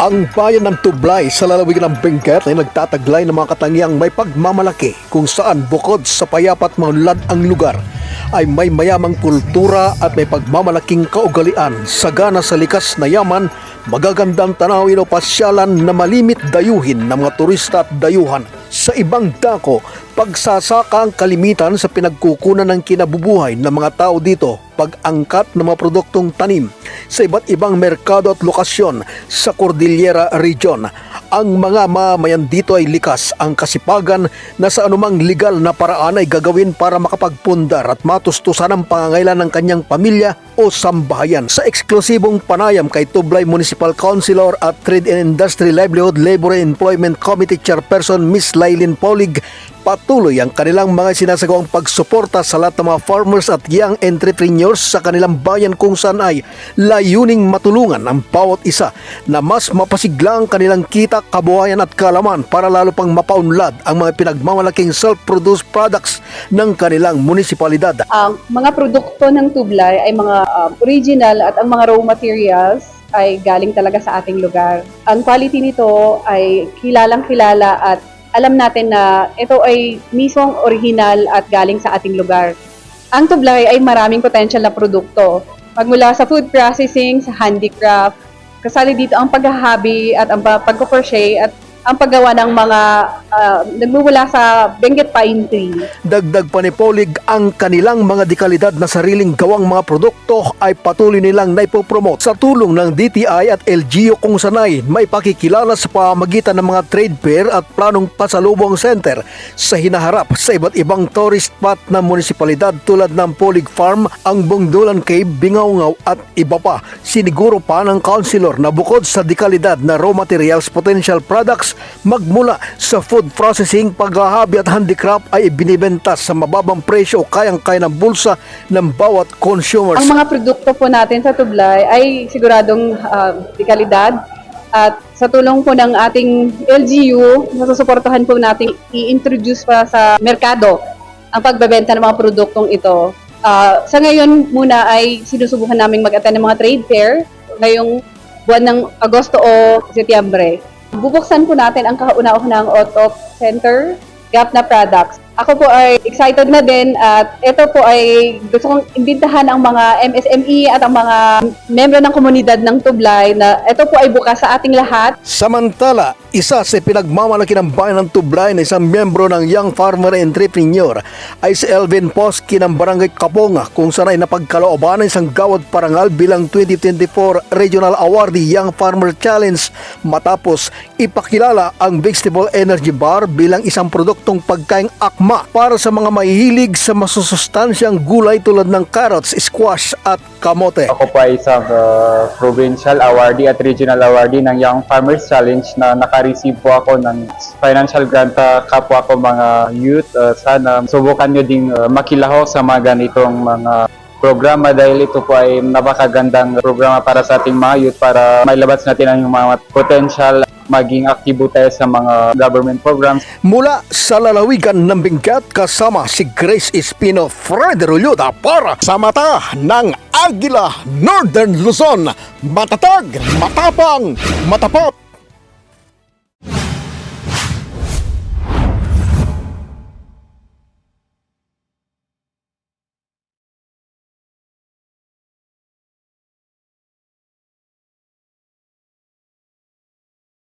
Ang bayan ng Tublay sa lalawigan ng Benguet ay nagtataglay ng mga katangiang may pagmamalaki kung saan bukod sa payapat maunlad ang lugar ay may mayamang kultura at may pagmamalaking kaugalian, sagana sa likas na yaman, magagandang tanawin o pasyalan na malimit dayuhin ng mga turista at dayuhan. Sa ibang dako, pagsasaka ang kalimitan sa pinagkukunan ng kinabubuhay ng mga tao dito, pag-angkat ng mga produktong tanim sa iba't ibang merkado at lokasyon sa Cordillera Region. Ang mga mamayan dito ay likas ang kasipagan na sa anumang legal na paraan ay gagawin para makapagpundar at matustusan ang pangangailan ng kanyang pamilya o sambahayan. Sa eksklusibong panayam kay Tublay Municipal Councilor at Trade and Industry Livelihood Labor and Employment Committee Chairperson Miss Lailin Polig, patuloy ang kanilang mga sinasagawang pagsuporta sa lahat ng mga farmers at young entrepreneurs sa kanilang bayan kung saan ay layuning matulungan ang bawat isa na mas mapasigla ang kanilang kita, kabuhayan at kaalaman para lalo pang mapaunlad ang mga pinagmamalaking self-produced products ng kanilang munisipalidad. Ang mga produkto ng Tublay ay mga original at ang mga raw materials ay galing talaga sa ating lugar. Ang quality nito ay kilalang kilala at alam natin na ito ay mismong original at galing sa ating lugar. Ang Tublay ay maraming potential na produkto. Magmula sa food processing, sa handicraft, kasali dito ang paghahabi at ang pagko-crochet at ang paggawa ng mga nagmumula sa Benguet Pine Tree. Dagdag pa ni Polig, ang kanilang mga dekalidad na sariling gawang mga produkto ay patuloy nilang naipopromote sa tulong ng DTI at LGU kung sanay may pakikilala sa pamamagitan ng mga trade fair at planong pasalubong center sa hinaharap sa iba't ibang tourist spot ng munisipalidad tulad ng Polig Farm, ang Bongdolan Cave, Bingaungaw at iba pa. Siniguro pa ng councilor na bukod sa dekalidad na raw materials potential products, magmula sa food processing, paghahabi at handicraft ay ibinibenta sa mababang presyo o kayang-kaya ng bulsa ng bawat consumers. Ang mga produkto po natin sa Tublay ay siguradong di kalidad at sa tulong po ng ating LGU, masusuportahan po natin i-introduce pa sa merkado ang pagbebenta ng mga produktong ito. Sa ngayon muna ay sinusubukan naming mag-attend ng mga trade fair ngayong buwan ng Agosto o Setyembre. Bubuksan po natin ang kauna-unahang auto center, gap na products. Ako po ay excited na din at ito po ay gusto kong imbitahan ang mga MSME at ang mga membro ng komunidad ng Tublay na ito po ay bukas sa ating lahat. Samantala, isa sa pinagmamalaki ng bayan ng Tublay na isang miyembro ng Young Farmer Entrepreneur ay si Elvin Posky ng Barangay Kaponga kung saan ay napagkalooban ng isang gawad parangal bilang 2024 Regional Awardee Young Farmer Challenge matapos ipakilala ang Vegetable Energy Bar bilang isang produktong pagkaing akma para sa mga mahihilig sa masusustansyang gulay tulad ng carrots, squash at kamote. Ako po ay isang provincial awardee at regional awardee ng Young Farmers Challenge na naka-receive po ako ng financial grant kapwa ko mga youth. Sana subukan nyo ding makilahok sa mga ganitong mga programa dahil ito po ay napakagandang programa para sa ating mga youth para mailabas natin ang mga potential maging aktibo tayo sa mga government programs. Mula sa lalawigan ng Benguet, kasama si Grace Espino, Freddy Rolyoda para sa mata ng Agila, Northern Luzon. Matatag, matapang, matapat.